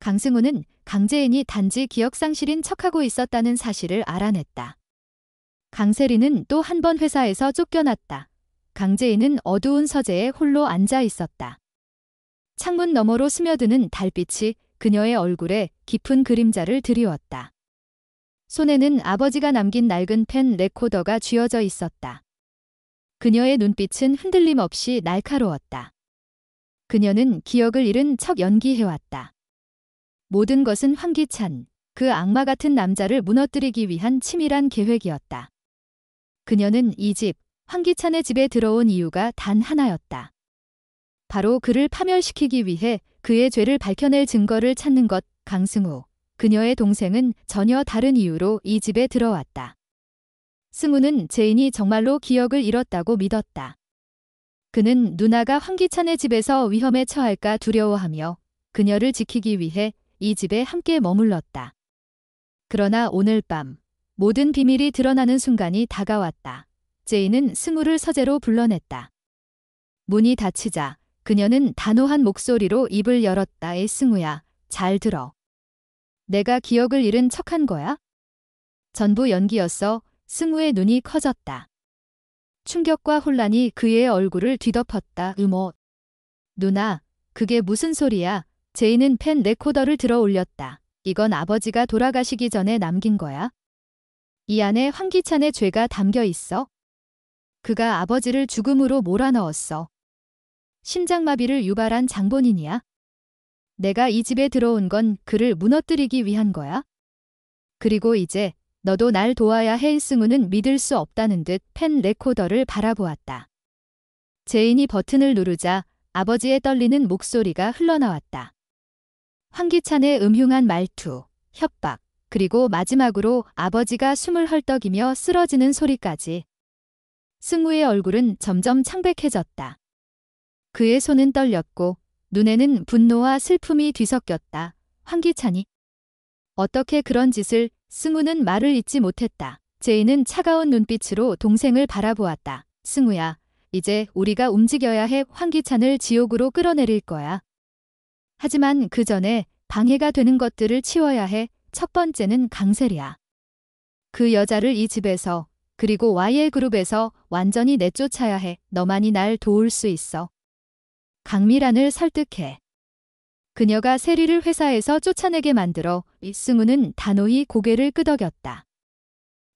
강승우는 강재인이 단지 기억상실인 척하고 있었다는 사실을 알아냈다. 강세리는 또 한 번 회사에서 쫓겨났다. 강재인은 어두운 서재에 홀로 앉아 있었다. 창문 너머로 스며드는 달빛이 그녀의 얼굴에 깊은 그림자를 드리웠다. 손에는 아버지가 남긴 낡은 펜 레코더가 쥐어져 있었다. 그녀의 눈빛은 흔들림 없이 날카로웠다. 그녀는 기억을 잃은 척 연기해왔다. 모든 것은 황기찬, 그 악마 같은 남자를 무너뜨리기 위한 치밀한 계획이었다. 그녀는 이 집, 황기찬의 집에 들어온 이유가 단 하나였다. 바로 그를 파멸시키기 위해 그의 죄를 밝혀낼 증거를 찾는 것. 강승우, 그녀의 동생은 전혀 다른 이유로 이 집에 들어왔다. 승우는 재인이 정말로 기억을 잃었다고 믿었다. 그는 누나가 황기찬의 집에서 위험에 처할까 두려워하며 그녀를 지키기 위해 이 집에 함께 머물렀다. 그러나 오늘 밤 모든 비밀이 드러나는 순간이 다가왔다. 재인은 승우를 서재로 불러냈다. 문이 닫히자 그녀는 단호한 목소리로 입을 열었다. 승우야, 잘 들어. 내가 기억을 잃은 척한 거야? 전부 연기였어. 승우의 눈이 커졌다. 충격과 혼란이 그의 얼굴을 뒤덮었다. 누나, 그게 무슨 소리야? 재인은 펜 레코더를 들어 올렸다. 이건 아버지가 돌아가시기 전에 남긴 거야? 이 안에 황기찬의 죄가 담겨 있어? 그가 아버지를 죽음으로 몰아넣었어. 심장마비를 유발한 장본인이야? 내가 이 집에 들어온 건 그를 무너뜨리기 위한 거야? 그리고 이제 너도 날 도와야 해. 승우는 믿을 수 없다는 듯 펜 레코더를 바라보았다. 재인이 버튼을 누르자 아버지의 떨리는 목소리가 흘러나왔다. 황기찬의 음흉한 말투, 협박, 그리고 마지막으로 아버지가 숨을 헐떡이며 쓰러지는 소리까지. 승우의 얼굴은 점점 창백해졌다. 그의 손은 떨렸고 눈에는 분노와 슬픔이 뒤섞였다. 황기찬이 어떻게 그런 짓을? 승우는 말을 잇지 못했다. 재인은 차가운 눈빛으로 동생을 바라보았다. 승우야, 이제 우리가 움직여야 해. 황기찬을 지옥으로 끌어내릴 거야. 하지만 그 전에 방해가 되는 것들을 치워야 해. 첫 번째는 강세리야. 그 여자를 이 집에서 그리고 YL그룹에서 완전히 내쫓아야 해. 너만이 날 도울 수 있어. 강미란을 설득해. 그녀가 세리를 회사에서 쫓아내게 만들어. 승우는 단호히 고개를 끄덕였다.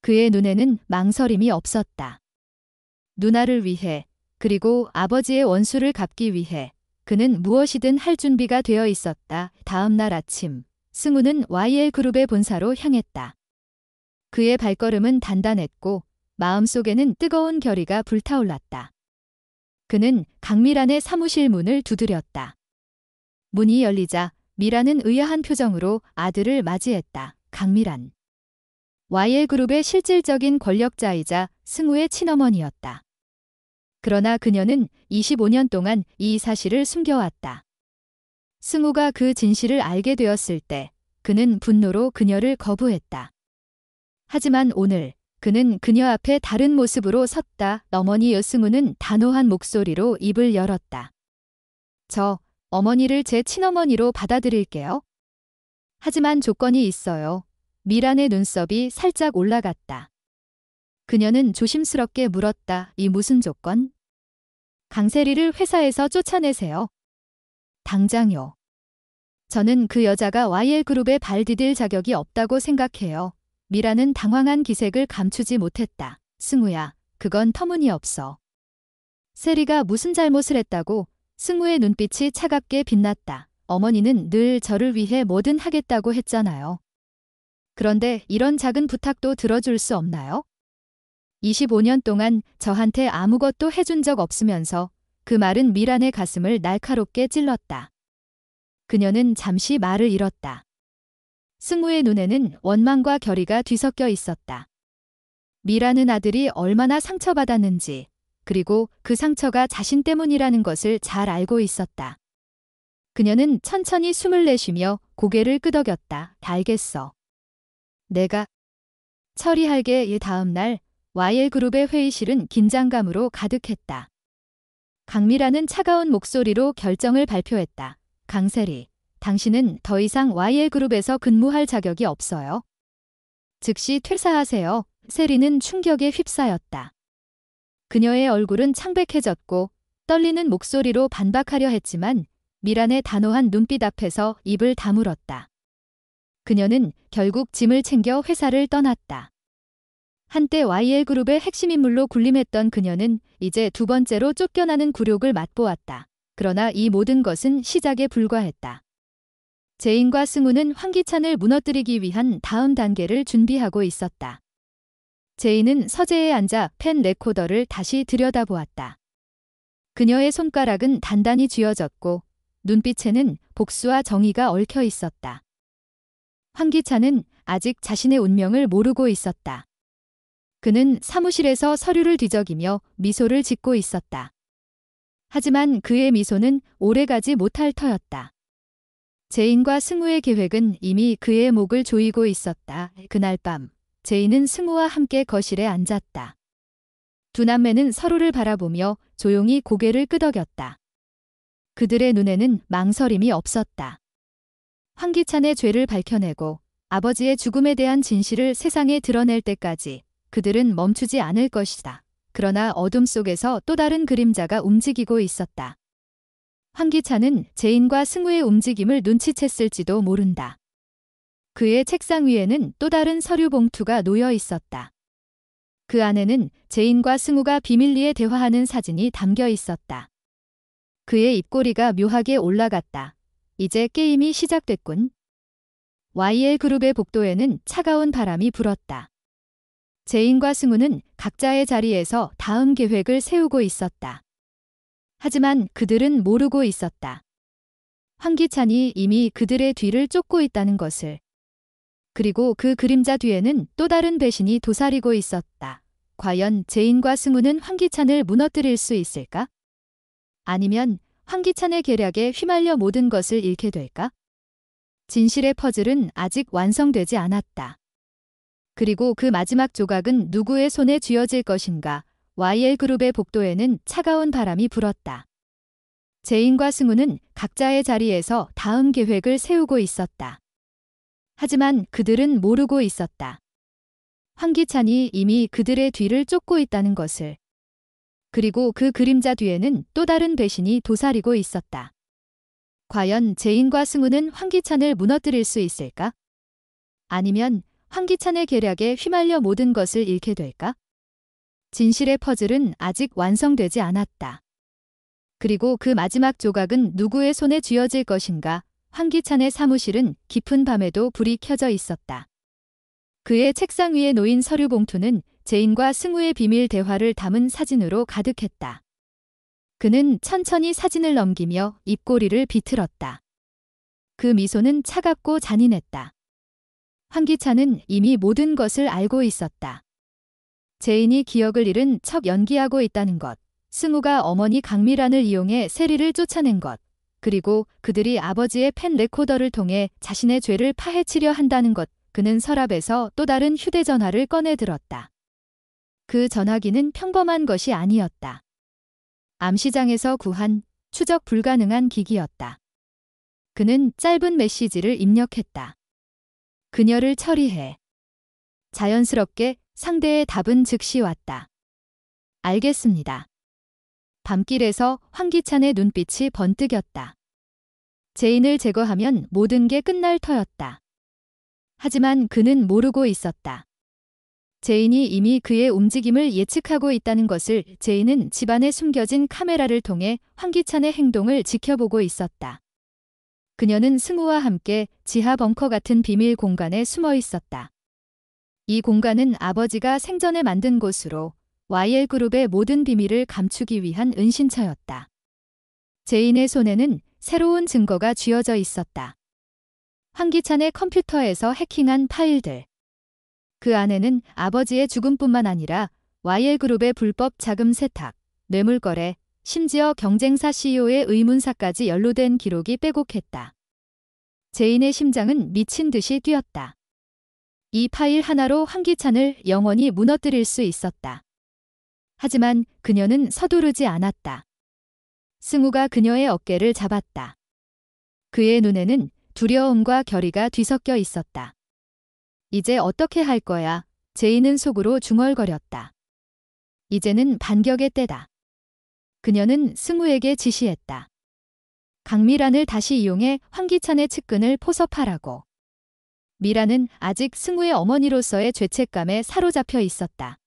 그의 눈에는 망설임이 없었다. 누나를 위해, 그리고 아버지의 원수를 갚기 위해 그는 무엇이든 할 준비가 되어 있었다. 다음 날 아침, 승우는 YL그룹의 본사로 향했다. 그의 발걸음은 단단했고 마음속에는 뜨거운 결의가 불타올랐다. 그는 강미란의 사무실 문을 두드렸다. 문이 열리자 미란은 의아한 표정으로 아들을 맞이했다. 강미란. YL그룹의 실질적인 권력자이자 승우의 친어머니였다. 그러나 그녀는 25년 동안 이 사실을 숨겨왔다. 승우가 그 진실을 알게 되었을 때 그는 분노로 그녀를 거부했다. 하지만 오늘 그는 그녀 앞에 다른 모습으로 섰다. 어머니. 승우는 단호한 목소리로 입을 열었다. 저 어머니를 제 친어머니로 받아들일게요. 하지만 조건이 있어요. 미란의 눈썹이 살짝 올라갔다. 그녀는 조심스럽게 물었다. 이 무슨 조건? 강세리를 회사에서 쫓아내세요. 당장요. 저는 그 여자가 YL그룹에 발 디딜 자격이 없다고 생각해요. 미란은 당황한 기색을 감추지 못했다. 승우야, 그건 터무니없어. 세리가 무슨 잘못을 했다고? 승우의 눈빛이 차갑게 빛났다. 어머니는 늘 저를 위해 뭐든 하겠다고 했잖아요. 그런데 이런 작은 부탁도 들어줄 수 없나요? 25년 동안 저한테 아무것도 해준 적 없으면서. 그 말은 미란의 가슴을 날카롭게 찔렀다. 그녀는 잠시 말을 잃었다. 승우의 눈에는 원망과 결의가 뒤섞여 있었다. 미란은 아들이 얼마나 상처받았는지, 그리고 그 상처가 자신 때문이라는 것을 잘 알고 있었다. 그녀는 천천히 숨을 내쉬며 고개를 끄덕였다. 알겠어. 내가 처리할게. 다음 날 YL그룹의 회의실은 긴장감으로 가득했다. 강미란은 차가운 목소리로 결정을 발표했다. 강세리, 당신은 더 이상 YL그룹에서 근무할 자격이 없어요. 즉시 퇴사하세요. 세리는 충격에 휩싸였다. 그녀의 얼굴은 창백해졌고 떨리는 목소리로 반박하려 했지만 미란의 단호한 눈빛 앞에서 입을 다물었다. 그녀는 결국 짐을 챙겨 회사를 떠났다. 한때 YL그룹의 핵심 인물로 군림했던 그녀는 이제 두 번째로 쫓겨나는 굴욕을 맛보았다. 그러나 이 모든 것은 시작에 불과했다. 제인과 승우는 황기찬을 무너뜨리기 위한 다음 단계를 준비하고 있었다. 제인은 서재에 앉아 펜 레코더를 다시 들여다보았다. 그녀의 손가락은 단단히 쥐어졌고 눈빛에는 복수와 정의가 얽혀 있었다. 황기찬은 아직 자신의 운명을 모르고 있었다. 그는 사무실에서 서류를 뒤적이며 미소를 짓고 있었다. 하지만 그의 미소는 오래가지 못할 터였다. 제인과 승우의 계획은 이미 그의 목을 조이고 있었다. 그날 밤 제인은 승우와 함께 거실에 앉았다. 두 남매는 서로를 바라보며 조용히 고개를 끄덕였다. 그들의 눈에는 망설임이 없었다. 황기찬의 죄를 밝혀내고 아버지의 죽음에 대한 진실을 세상에 드러낼 때까지 그들은 멈추지 않을 것이다. 그러나 어둠 속에서 또 다른 그림자가 움직이고 있었다. 황기찬은 제인과 승우의 움직임을 눈치챘을지도 모른다. 그의 책상 위에는 또 다른 서류 봉투가 놓여 있었다. 그 안에는 제인과 승우가 비밀리에 대화하는 사진이 담겨 있었다. 그의 입꼬리가 묘하게 올라갔다. 이제 게임이 시작됐군. YL그룹의 복도에는 차가운 바람이 불었다. 제인과 승우는 각자의 자리에서 다음 계획을 세우고 있었다. 하지만 그들은 모르고 있었다. 황기찬이 이미 그들의 뒤를 쫓고 있다는 것을. 그리고 그 그림자 뒤에는 또 다른 배신이 도사리고 있었다. 과연 제인과 승우는 황기찬을 무너뜨릴 수 있을까? 아니면 황기찬의 계략에 휘말려 모든 것을 잃게 될까? 진실의 퍼즐은 아직 완성되지 않았다. 그리고 그 마지막 조각은 누구의 손에 쥐어질 것인가? YL그룹의 복도에는 차가운 바람이 불었다. 제인과 승우는 각자의 자리에서 다음 계획을 세우고 있었다. 하지만 그들은 모르고 있었다. 황기찬이 이미 그들의 뒤를 쫓고 있다는 것을. 그리고 그 그림자 뒤에는 또 다른 배신이 도사리고 있었다. 과연 제인과 승우는 황기찬을 무너뜨릴 수 있을까? 아니면 황기찬의 계략에 휘말려 모든 것을 잃게 될까? 진실의 퍼즐은 아직 완성되지 않았다. 그리고 그 마지막 조각은 누구의 손에 쥐어질 것인가? 황기찬의 사무실은 깊은 밤에도 불이 켜져 있었다. 그의 책상 위에 놓인 서류 봉투는 제인과 승우의 비밀 대화를 담은 사진으로 가득했다. 그는 천천히 사진을 넘기며 입꼬리를 비틀었다. 그 미소는 차갑고 잔인했다. 황기찬은 이미 모든 것을 알고 있었다. 제인이 기억을 잃은 척 연기하고 있다는 것, 승우가 어머니 강미란을 이용해 세리를 쫓아낸 것, 그리고 그들이 아버지의 펜 레코더를 통해 자신의 죄를 파헤치려 한다는 것. 그는 서랍에서 또 다른 휴대전화를 꺼내 들었다. 그 전화기는 평범한 것이 아니었다. 암시장에서 구한 추적 불가능한 기기였다. 그는 짧은 메시지를 입력했다. 그녀를 처리해. 자연스럽게 상대의 답은 즉시 왔다. 알겠습니다. 밤길에서 황기찬의 눈빛이 번뜩였다. 제인을 제거하면 모든 게 끝날 터였다. 하지만 그는 모르고 있었다. 제인이 이미 그의 움직임을 예측하고 있다는 것을. 제인은 집안에 숨겨진 카메라를 통해 황기찬의 행동을 지켜보고 있었다. 그녀는 승우와 함께 지하 벙커 같은 비밀 공간에 숨어 있었다. 이 공간은 아버지가 생전에 만든 곳으로 YL그룹의 모든 비밀을 감추기 위한 은신처였다. 제인의 손에는 새로운 증거가 쥐어져 있었다. 황기찬의 컴퓨터에서 해킹한 파일들. 그 안에는 아버지의 죽음뿐만 아니라 YL그룹의 불법 자금 세탁, 뇌물거래, 심지어 경쟁사 CEO의 의문사까지 연루된 기록이 빼곡했다. 제인의 심장은 미친 듯이 뛰었다. 이 파일 하나로 황기찬을 영원히 무너뜨릴 수 있었다. 하지만 그녀는 서두르지 않았다. 승우가 그녀의 어깨를 잡았다. 그의 눈에는 두려움과 결의가 뒤섞여 있었다. 이제 어떻게 할 거야? 제이는 속으로 중얼거렸다. 이제는 반격의 때다. 그녀는 승우에게 지시했다. 강미란을 다시 이용해 황기찬의 측근을 포섭하라고. 미란은 아직 승우의 어머니로서의 죄책감에 사로잡혀 있었다.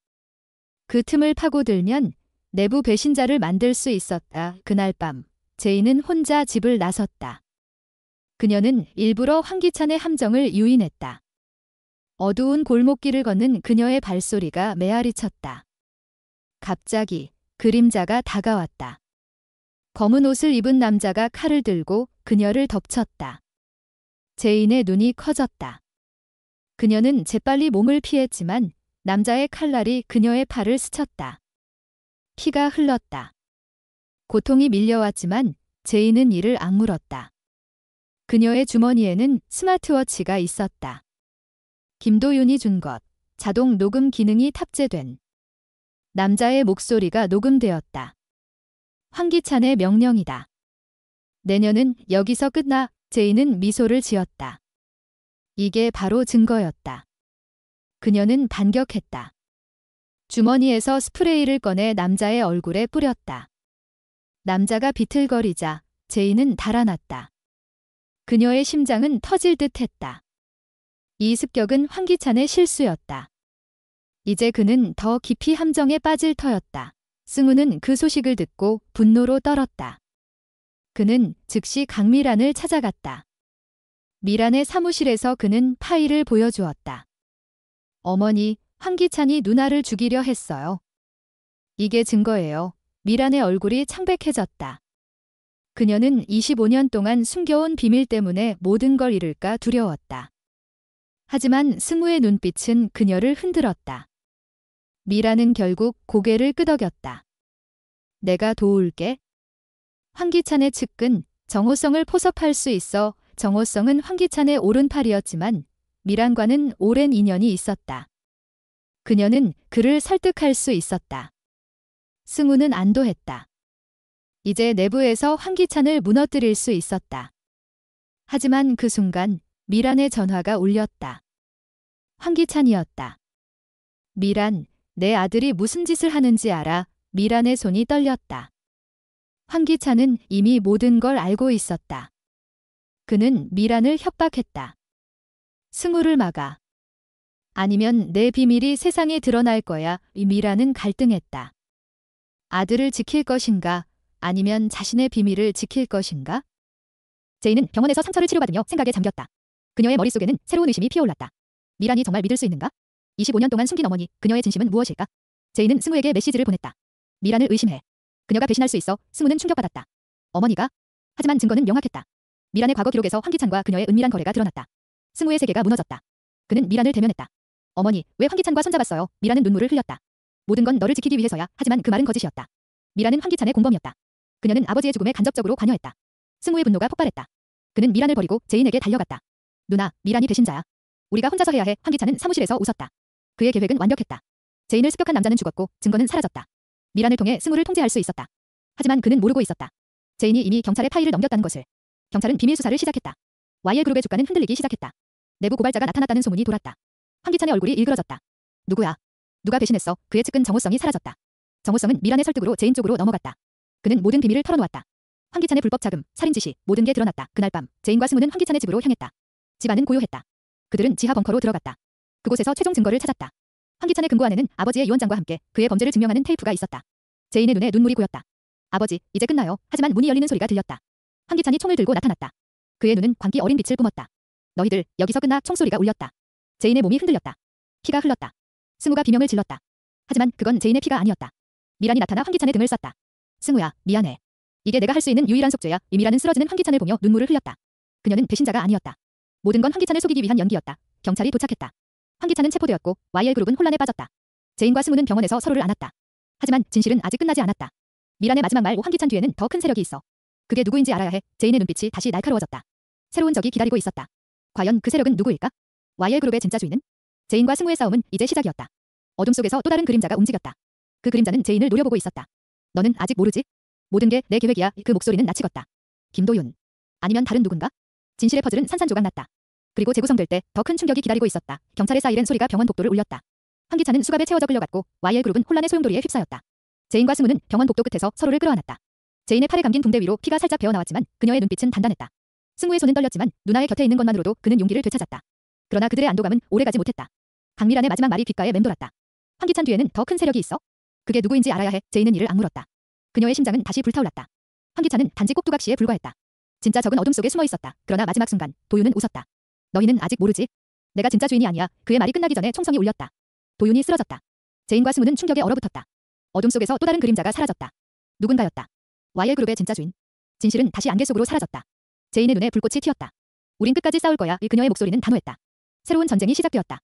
그 틈을 파고들면 내부 배신자를 만들 수 있었다. 그날 밤 제이는 혼자 집을 나섰다. 그녀는 일부러 황기찬의 함정을 유인했다. 어두운 골목길을 걷는 그녀의 발소리가 메아리 쳤다. 갑자기 그림자가 다가왔다. 검은 옷을 입은 남자가 칼을 들고 그녀를 덮쳤다. 제인의 눈이 커졌다. 그녀는 재빨리 몸을 피했지만 남자의 칼날이 그녀의 팔을 스쳤다. 피가 흘렀다. 고통이 밀려왔지만 제인은 이를 악물었다. 그녀의 주머니에는 스마트워치가 있었다. 김도윤이 준 것, 자동 녹음 기능이 탑재된. 남자의 목소리가 녹음되었다. 황기찬의 명령이다. 내년은 여기서 끝나. 제인은 미소를 지었다. 이게 바로 증거였다. 그녀는 반격했다. 주머니에서 스프레이를 꺼내 남자의 얼굴에 뿌렸다. 남자가 비틀거리자 제인은 달아났다. 그녀의 심장은 터질 듯 했다. 이 습격은 황기찬의 실수였다. 이제 그는 더 깊이 함정에 빠질 터였다. 승우는 그 소식을 듣고 분노로 떨었다. 그는 즉시 강미란을 찾아갔다. 미란의 사무실에서 그는 파일을 보여주었다. 어머니, 황기찬이 누나를 죽이려 했어요. 이게 증거예요. 미란의 얼굴이 창백해졌다. 그녀는 25년 동안 숨겨온 비밀 때문에 모든 걸 잃을까 두려웠다. 하지만 승우의 눈빛은 그녀를 흔들었다. 미란은 결국 고개를 끄덕였다. 내가 도울게. 황기찬의 측근, 정호성을 포섭할 수 있어. 정호성은 황기찬의 오른팔이었지만 미란과는 오랜 인연이 있었다. 그녀는 그를 설득할 수 있었다. 승우는 안도했다. 이제 내부에서 황기찬을 무너뜨릴 수 있었다. 하지만 그 순간 미란의 전화가 울렸다. 황기찬이었다. 미란, 내 아들이 무슨 짓을 하는지 알아? 미란의 손이 떨렸다. 황기찬은 이미 모든 걸 알고 있었다. 그는 미란을 협박했다. 승우를 막아. 아니면 내 비밀이 세상에 드러날 거야. 미란은 갈등했다. 아들을 지킬 것인가? 아니면 자신의 비밀을 지킬 것인가? 제이는 병원에서 상처를 치료받으며 생각에 잠겼다. 그녀의 머릿속에는 새로운 의심이 피어올랐다. 미란이 정말 믿을 수 있는가? 25년 동안 숨긴 어머니, 그녀의 진심은 무엇일까? 제이는 승우에게 메시지를 보냈다. 미란을 의심해. 그녀가 배신할 수 있어. 승우는 충격받았다. 어머니가? 하지만 증거는 명확했다. 미란의 과거 기록에서 황기찬과 그녀의 은밀한 거래가 드러났다. 승우의 세계가 무너졌다. 그는 미란을 대면했다. 어머니, 왜 황기찬과 손잡았어요? 미란은 눈물을 흘렸다. 모든 건 너를 지키기 위해서야. 하지만 그 말은 거짓이었다. 미란은 황기찬의 공범이었다. 그녀는 아버지의 죽음에 간접적으로 관여했다. 승우의 분노가 폭발했다. 그는 미란을 버리고 제인에게 달려갔다. 누나, 미란이 배신자야. 우리가 혼자서 해야 해. 황기찬은 사무실에서 웃었다. 그의 계획은 완벽했다. 제인을 습격한 남자는 죽었고 증거는 사라졌다. 미란을 통해 승우를 통제할 수 있었다. 하지만 그는 모르고 있었다. 제인이 이미 경찰에 파일을 넘겼다는 것을. 경찰은 비밀 수사를 시작했다. YL그룹의 주가는 흔들리기 시작했다. 내부 고발자가 나타났다는 소문이 돌았다. 황기찬의 얼굴이 일그러졌다. 누구야? 누가 배신했어? 그의 측근 정호성이 사라졌다. 정호성은 미란의 설득으로 제인 쪽으로 넘어갔다. 그는 모든 비밀을 털어놓았다. 황기찬의 불법 자금, 살인 지시, 모든 게 드러났다. 그날 밤 제인과 승우는 황기찬의 집으로 향했다. 집 안은 고요했다. 그들은 지하 벙커로 들어갔다. 그곳에서 최종 증거를 찾았다. 황기찬의 금고 안에는 아버지의 유언장과 함께 그의 범죄를 증명하는 테이프가 있었다. 제인의 눈에 눈물이 고였다. 아버지, 이제 끝나요. 하지만 문이 열리는 소리가 들렸다. 황기찬이 총을 들고 나타났다. 그의 눈은 광기 어린 빛을 뿜었다. 너희들, 여기서 끝나. 총소리가 울렸다. 제인의 몸이 흔들렸다. 피가 흘렀다. 승우가 비명을 질렀다. 하지만 그건 제인의 피가 아니었다. 미란이 나타나 황기찬의 등을 쐈다. 승우야, 미안해. 이게 내가 할 수 있는 유일한 속죄야. 미란은 쓰러지는 황기찬을 보며 눈물을 흘렸다. 그녀는 배신자가 아니었다. 모든 건 황기찬을 속이기 위한 연기였다. 경찰이 도착했다. 황기찬은 체포되었고 YL그룹은 혼란에 빠졌다. 제인과 승우는 병원에서 서로를 안았다. 하지만 진실은 아직 끝나지 않았다. 미란의 마지막 말 황기찬 뒤에는 더 큰 세력이 있어. 그게 누구인지 알아야 해. 제인의 눈빛이 다시 날카로워졌다. 새로운 적이 기다리고 있었다. 과연 그 세력은 누구일까? YL그룹의 진짜 주인은? 제인과 승우의 싸움은 이제 시작이었다. 어둠 속에서 또 다른 그림자가 움직였다. 그 그림자는 제인을 노려보고 있었다. 너는 아직 모르지? 모든 게 내 계획이야. 그 목소리는 낯익었다. 김도윤. 아니면 다른 누군가? 진실의 퍼즐은 산산조각 났다. 그리고 재구성될 때 더 큰 충격이 기다리고 있었다. 경찰의 사이렌 소리가 병원 복도를 울렸다. 환기차는 수갑에 채워져 끌려갔고 YL그룹은 혼란의 소용돌이에 휩싸였다. 제인과 승우는 병원 복도 끝에서 서로를 끌어안았다. 제인의 팔에 감긴 붕대 위로 피가 살짝 배어나왔지만 그녀의 눈빛은 단단했다. 승우의 손은 떨렸지만 누나의 곁에 있는 것만으로도 그는 용기를 되찾았다. 그러나 그들의 안도감은 오래가지 못했다. 강미란의 마지막 말이 귓가에 맴돌았다. 환기찬 뒤에는 더 큰 세력이 있어? 그게 누구인지 알아야 해. 제인은 이를 악물었다. 그녀의 심장은 다시 불타올랐다. 환기찬은 단지 꼭두각시에 불과했다. 진짜 적은 어둠 속에 숨어 있었다. 그러나 마지막 순간 도윤은 웃었다. 너희는 아직 모르지? 내가 진짜 주인이 아니야. 그의 말이 끝나기 전에 총성이 울렸다. 도윤이 쓰러졌다. 제인과 승우는 충격에 얼어붙었다. 어둠 속에서 또 다른 그림자가 사라졌다. 누군가였다. YL그룹의 진짜 주인. 진실은 다시 안개 속으로 사라졌다. 제인의 눈에 불꽃이 튀었다. 우린 끝까지 싸울 거야. 이 그녀의 목소리는 단호했다. 새로운 전쟁이 시작되었다.